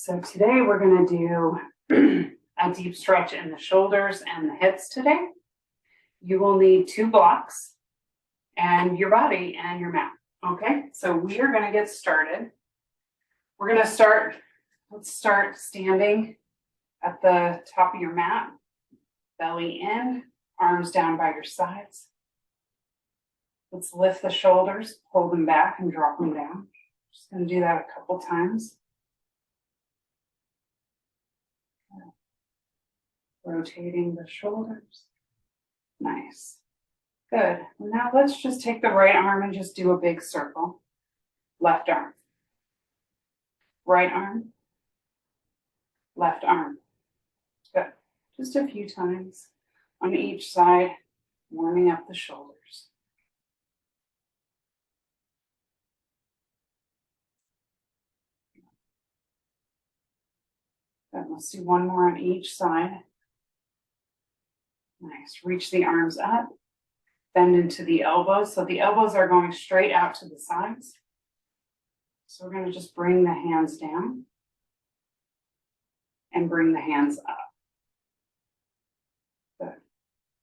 So today we're going to do a deep stretch in the shoulders and the hips today. You will need 2 blocks and your body and your mat. Okay, so we are going to get started. We're going to start, let's start standing at the top of your mat, belly in, arms down by your sides. Let's lift the shoulders, pull them back and drop them down. Just going to do that a couple times. Rotating the shoulders. Nice. Good. Now let's just take the right arm and just do a big circle. Left arm. Right arm. Left arm. Good. Just a few times on each side, warming up the shoulders. Good. Let's do one more on each side. Nice. Reach the arms up. Bend into the elbows. So the elbows are going straight out to the sides. So we're going to just bring the hands down and bring the hands up. Good.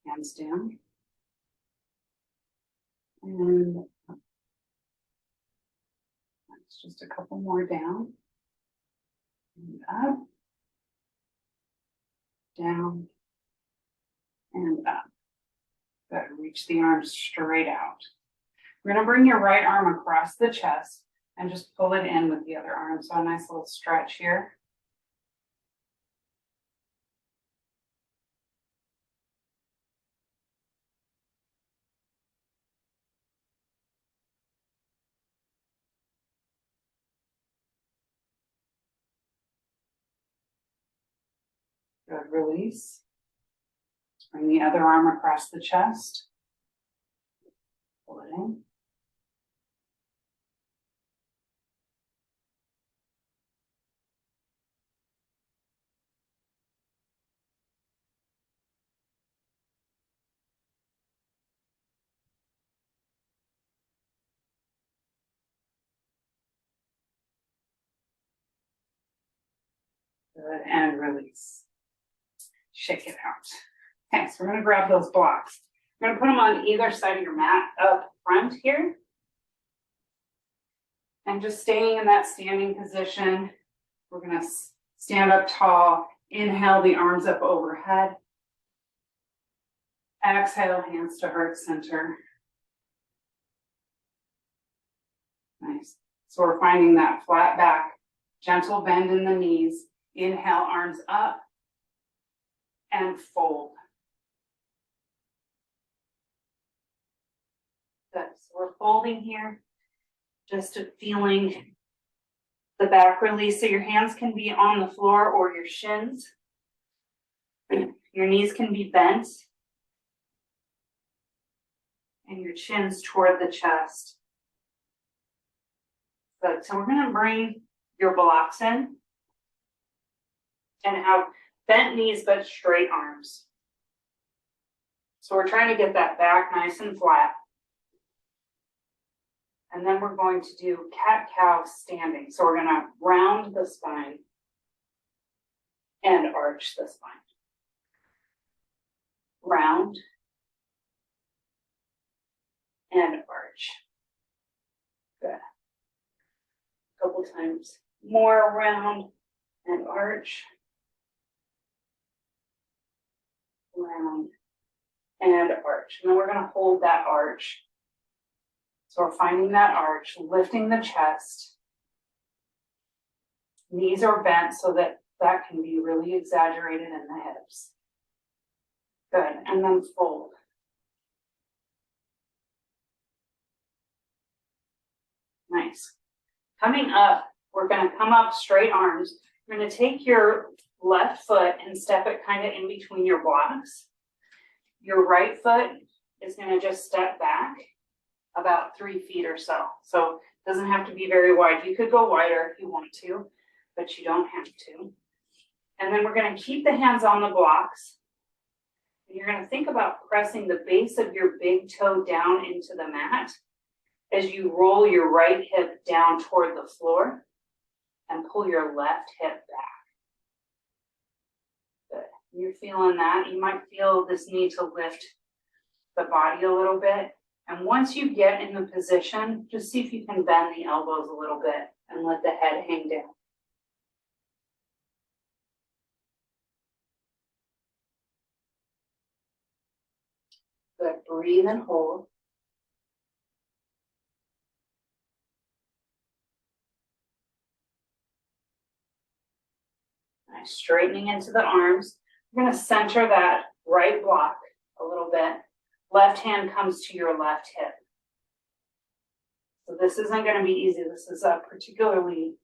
Hands down. And up. That's just a couple more down. And up. Down. And up. Good. Reach the arms straight out. We're going to bring your right arm across the chest and just pull it in with the other arm. So a nice little stretch here. Good. Release. Bring the other arm across the chest. Pull it in. Good. And release. Shake it out. Okay, so we're going to grab those blocks. We're going to put them on either side of your mat up front here. And just staying in that standing position. We're going to stand up tall. Inhale the arms up overhead. Exhale, hands to heart center. Nice. So we're finding that flat back, gentle bend in the knees. Inhale, arms up and fold. Good. So we're folding here, just feeling the back release. So your hands can be on the floor or your shins. Your knees can be bent. And your chins toward the chest. Good. So we're going to bring your blocks in and have bent knees but straight arms. So we're trying to get that back nice and flat. And then we're going to do cat-cow standing. So we're going to round the spine and arch the spine. Round and arch. Good. A couple times more, round and arch. Round and arch. And then we're going to hold that arch. So we're finding that arch, lifting the chest. Knees are bent so that that can be really exaggerated in the hips. Good. And then fold. Nice. Coming up, we're going to come up straight arms. We're going to take your left foot and step it kind of in between your blocks. Your right foot is going to just step back about 3 feet or so. So it doesn't have to be very wide. You could go wider if you want to, but you don't have to. And then we're going to keep the hands on the blocks. And you're going to think about pressing the base of your big toe down into the mat as you roll your right hip down toward the floor and pull your left hip back. You're feeling that. You might feel this need to lift the body a little bit. And once you get in the position, just see if you can bend the elbows a little bit and let the head hang down. Good. Breathe and hold. Nice. Straightening into the arms. You're going to center that right block a little bit. Left hand comes to your left hip. So this isn't going to be easy. This is a particularly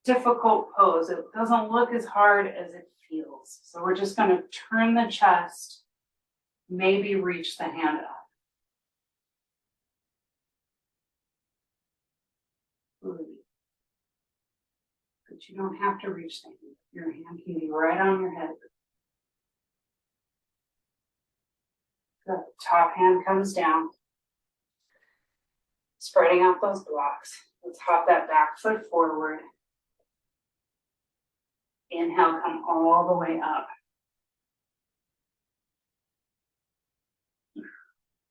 difficult pose. It doesn't look as hard as it feels. So we're just going to turn the chest, maybe reach the hand up. Breathe. But you don't have to reach the hand. Your hand can be right on your head. The top hand comes down. Spreading out those blocks. Let's hop that back foot forward. Inhale, come all the way up.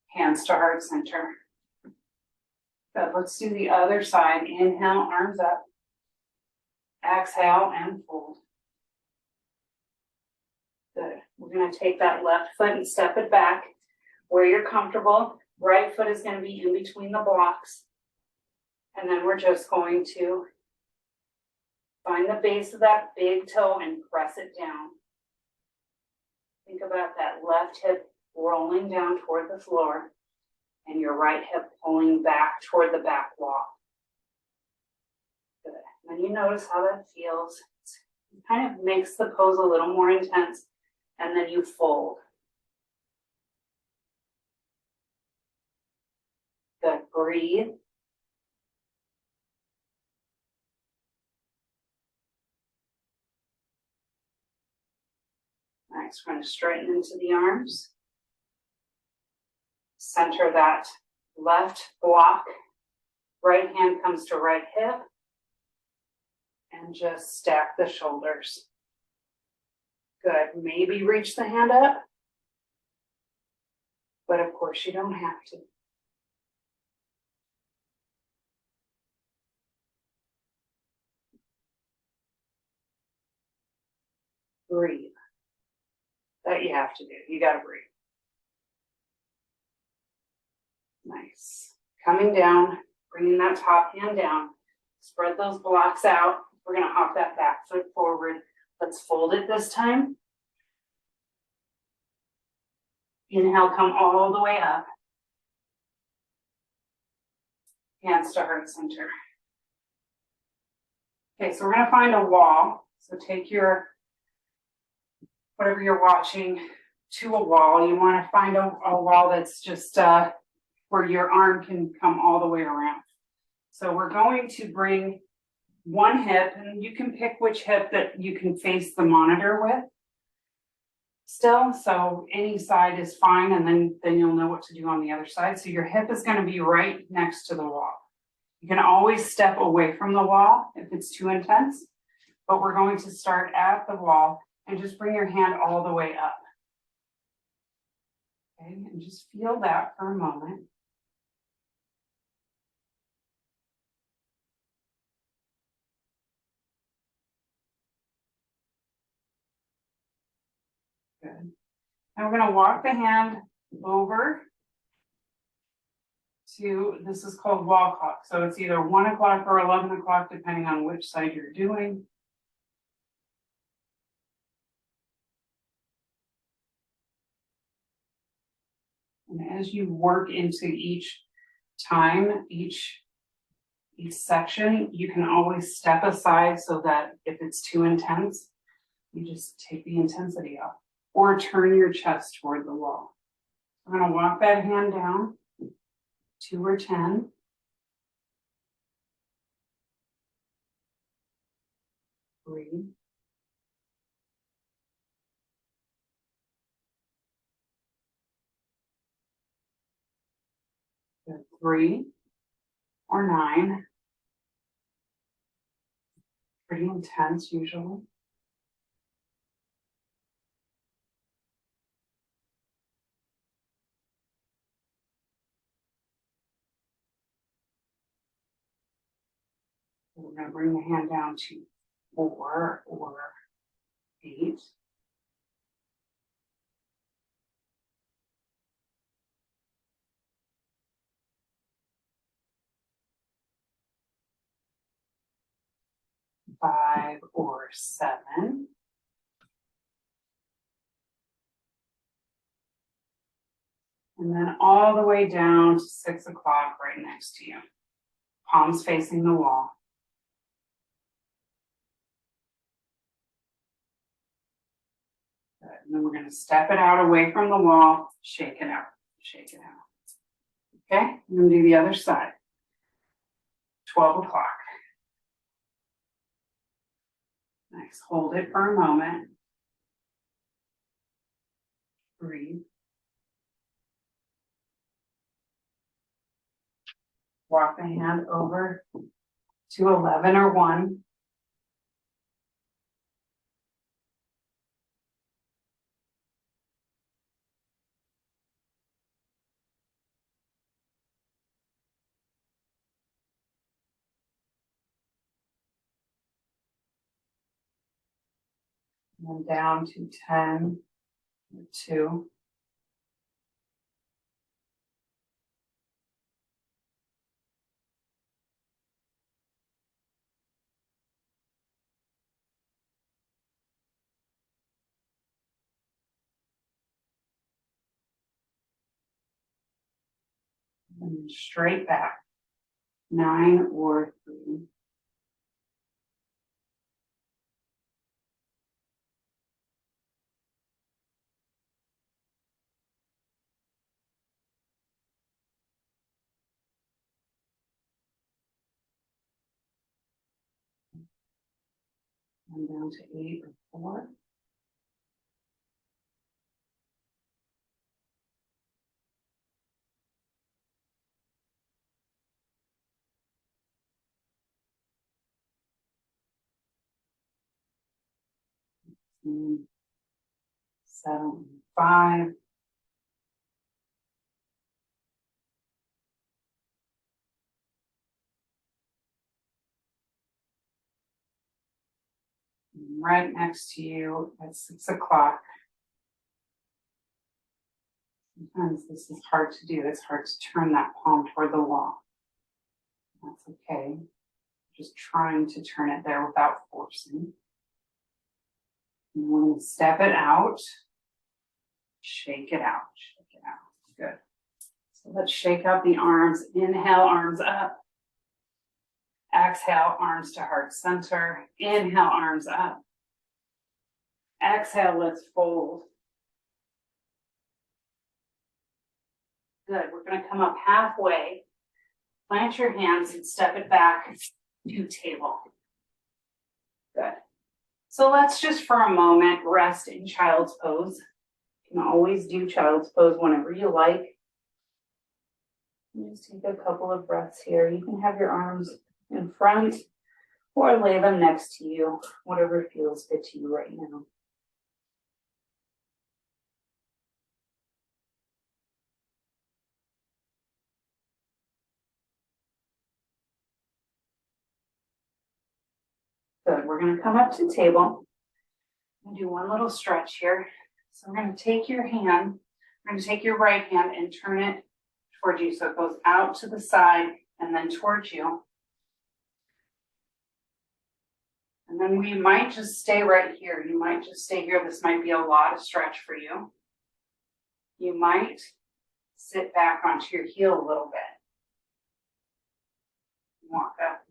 Hands to heart center. Good. Let's do the other side. Inhale, arms up. Exhale and fold. Good. We're going to take that left foot and step it back where you're comfortable. Right foot is going to be in between the blocks. And then we're just going to find the base of that big toe and press it down. Think about that left hip rolling down toward the floor and your right hip pulling back toward the back wall. Good. And you notice how that feels. It kind of makes the pose a little more intense, and then you fold. Good. Breathe. Nice. We're going to straighten into the arms. Center that left block. Right hand comes to right hip. And just stack the shoulders. Good. Maybe reach the hand up. But of course you don't have to. Breathe. That you have to do. You got to breathe. Nice. Coming down, bringing that top hand down. Spread those blocks out. We're going to hop that back foot forward. Let's fold it this time. Inhale, come all the way up. Hands to heart center. Okay, so we're going to find a wall. So take your, whatever you're watching, to a wall. You want to find a wall that's just where your arm can come all the way around. So we're going to bring one hip, and you can pick which hip that you can face the monitor with still. So any side is fine, and then you'll know what to do on the other side. So your hip is going to be right next to the wall. You can always step away from the wall if it's too intense, but we're going to start at the wall and just bring your hand all the way up. Okay, and just feel that for a moment. Good. And we're going to walk the hand over to, this is called wall clock. So it's either 1 o'clock or 11 o'clock, depending on which side you're doing. And as you work into each time, each section, you can always step aside so that if it's too intense, you just take the intensity off, or turn your chest toward the wall. I'm going to walk that hand down, 2 or 10. Breathe. Good. 3 or 9. Pretty intense usually. gonna bring the hand down to 4 or 8. Five or 7. And then all the way down to 6 o'clock right next to you. Palms facing the wall. Good. And then we're going to step it out away from the wall, shake it out, shake it out. Okay, I'm going to do the other side. 12 o'clock. Nice. Hold it for a moment. Breathe. Walk the hand over to 11 or 1. And then down to 10 or 2. And straight back. 9 or 3. And down to 8 or 4. And 7, 5. And right next to you at 6 o'clock. Sometimes this is hard to do. It's hard to turn that palm toward the wall. That's okay. Just trying to turn it there without forcing. And we're going to step it out. Shake it out. Shake it out. Good. So let's shake out the arms. Inhale, arms up. Exhale, arms to heart center. Inhale, arms up. Exhale, let's fold. Good. We're going to come up halfway. Plant your hands and step it back to table. Good. So let's just for a moment rest in child's pose. You can always do child's pose whenever you like. Just take a couple of breaths here. You can have your arms in front or lay them next to you, whatever feels good to you right now. Good. We're going to come up to table and do one little stretch here. So we're going to take your hand, we're going to take your right hand and turn it towards you. So it goes out to the side and then towards you. And then we might just stay right here. You might just stay here. This might be a lot of stretch for you. You might sit back onto your heel a little bit. Walk up.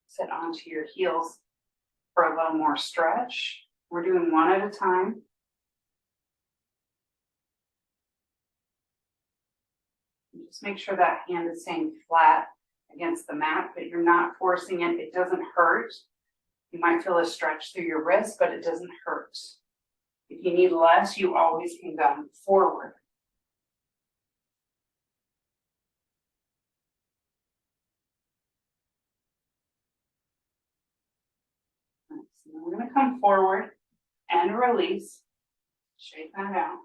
Sit onto your heels for a little more stretch. We're doing one at a time. Just make sure that hand is staying flat against the mat, but you're not forcing it. It doesn't hurt. You might feel a stretch through your wrist, but it doesn't hurt. If you need less, you always can go forward. So we're going to come forward and release. Shake that out.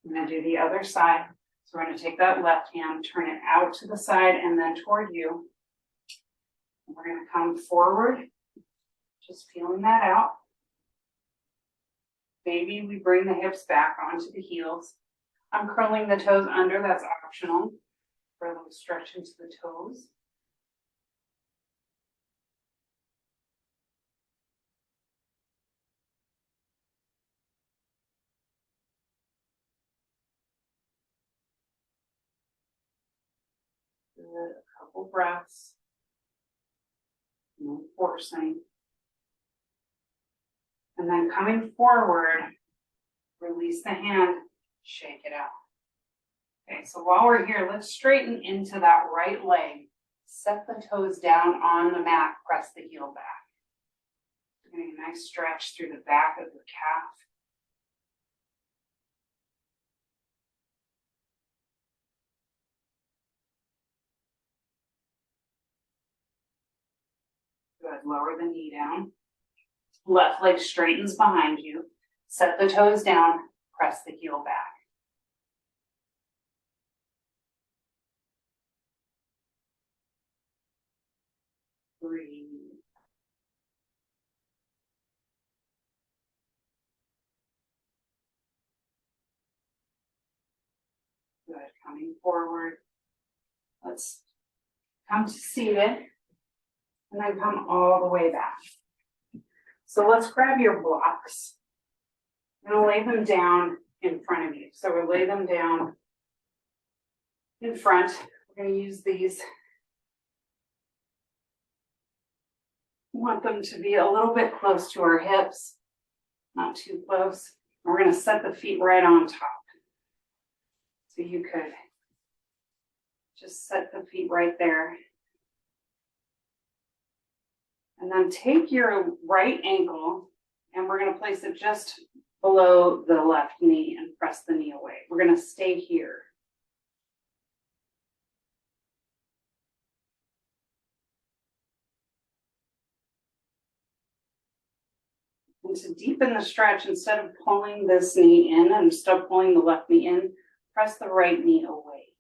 I'm going to do the other side. So we're going to take that left hand, turn it out to the side and then toward you. We're going to come forward, just feeling that out. Maybe we bring the hips back onto the heels. I'm curling the toes under, that's optional for a little stretch into the toes. Good, a couple breaths. No forcing. And then coming forward, release the hand, shake it out. Okay, so while we're here, let's straighten into that right leg. Set the toes down on the mat, press the heel back. We're getting a nice stretch through the back of the calf. Good, lower the knee down. Left leg straightens behind you. Set the toes down, press the heel back. Breathe. Good, coming forward. Let's come to seated and then come all the way back. So let's grab your blocks. I'm gonna lay them down in front of you. So we'll lay them down in front. We're gonna use these. We want them to be a little bit close to our hips, not too close. We're gonna set the feet right on top. So you could just set the feet right there. And then take your right ankle and we're gonna place it just below the left knee and press the knee away. We're gonna stay here. And to deepen the stretch, instead of pulling this knee in and instead of pulling the left knee in, press the right knee away.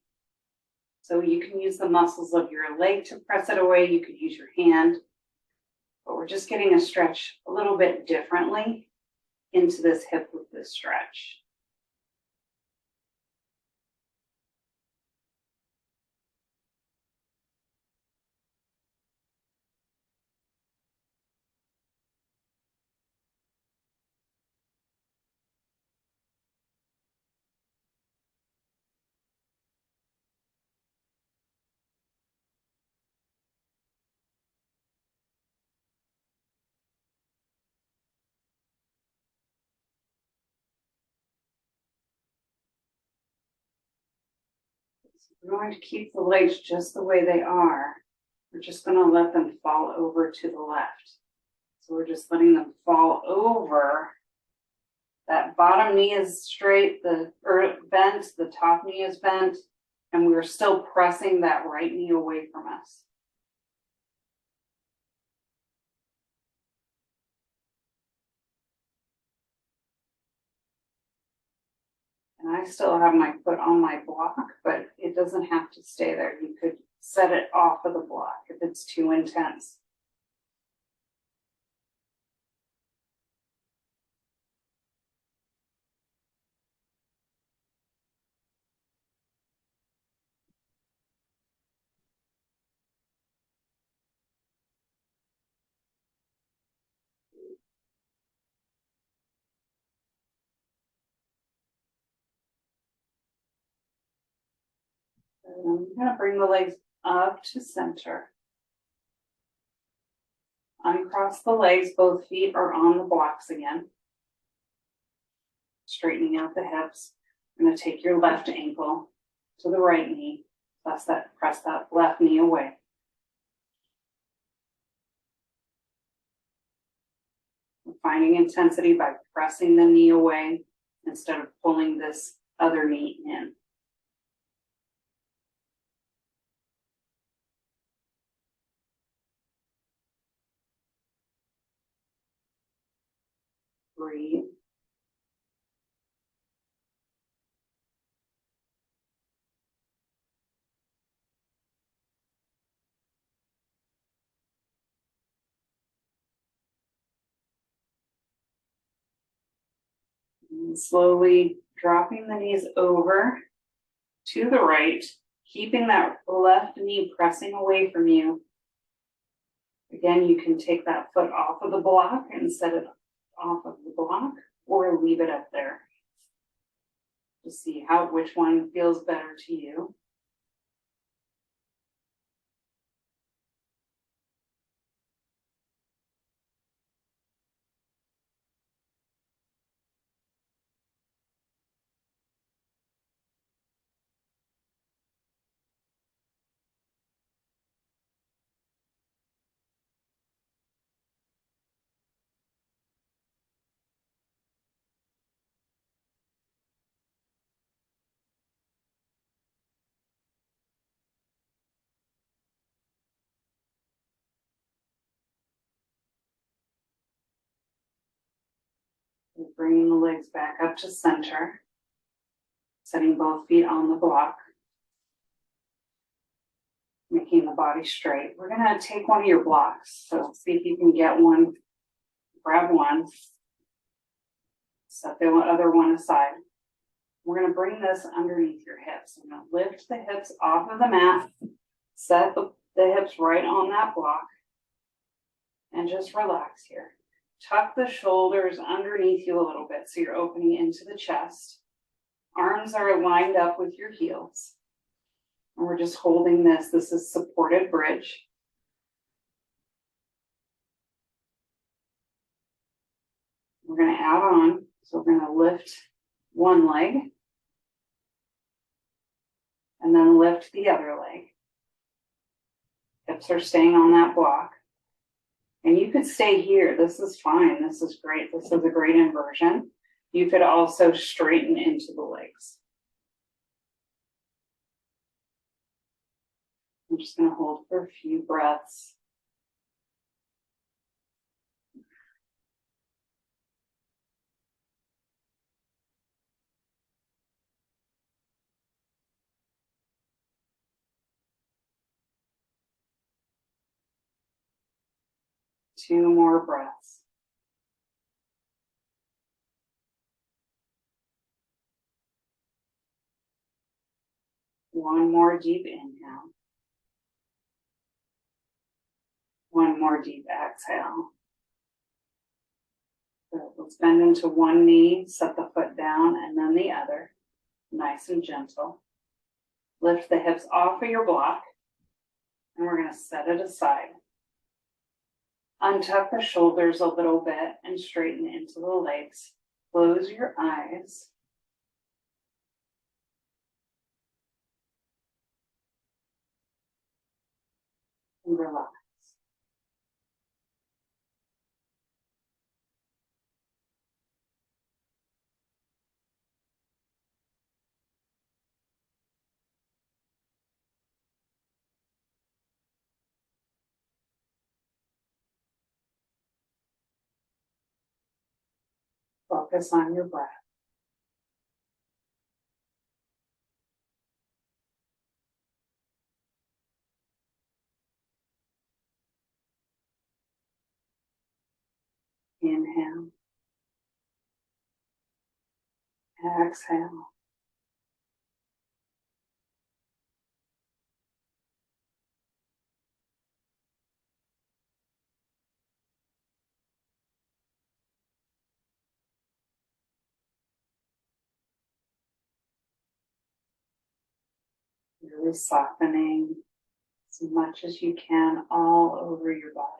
So you can use the muscles of your leg to press it away. You could use your hand, but we're just getting a stretch a little bit differently into this hip with this stretch. We're going to keep the legs just the way they are. We're just going to let them fall over to the left. So we're just letting them fall over. That bottom knee is straight, bent, the top knee is bent, and we're still pressing that right knee away from us. And I still have my foot on my block, but it doesn't have to stay there. You could set it off of the block if it's too intense. And I'm going to bring the legs up to center. Uncross the legs, both feet are on the blocks again. Straightening out the hips. You're going to take your left ankle to the right knee. Press that left knee away. We're finding intensity by pressing the knee away instead of pulling this other knee in. Breathe. And slowly dropping the knees over to the right, keeping that left knee pressing away from you. Again, you can take that foot off of the block and set it off of the block, or leave it up there. To see which one feels better to you. Bringing the legs back up to center, setting both feet on the block, making the body straight. We're gonna take one of your blocks. So see if you can get one, grab one, set the other one aside. We're gonna bring this underneath your hips. I'm gonna lift the hips off of the mat, set the hips right on that block, and just relax here. Tuck the shoulders underneath you a little bit so you're opening into the chest. Arms are lined up with your heels. And we're just holding this. This is supported bridge. We're going to add on. So we're going to lift one leg and then lift the other leg. Hips are staying on that block. And you could stay here. This is fine. This is great. This is a great inversion. You could also straighten into the legs. I'm just going to hold for a few breaths. Two more breaths. One more deep inhale. One more deep exhale. Good. Let's bend into one knee, set the foot down, and then the other. Nice and gentle. Lift the hips off of your block, and we're going to set it aside. Untuck the shoulders a little bit and straighten into the legs. Close your eyes. And relax. Focus on your breath. Inhale. Exhale. Really softening as much as you can all over your body.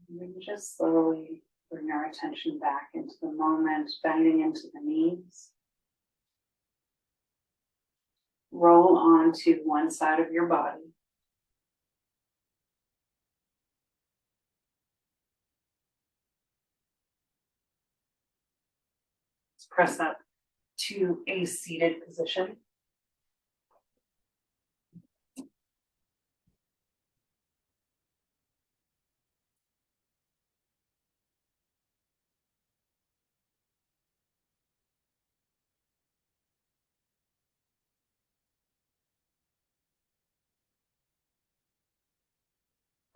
And then just slowly bring our attention back into the moment, bending into the knees. Roll onto one side of your body. Let's press up to a seated position.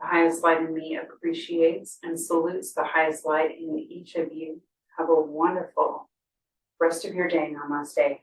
The highest light in me appreciates and salutes the highest light in each of you. Have a wonderful rest of your day. Namaste.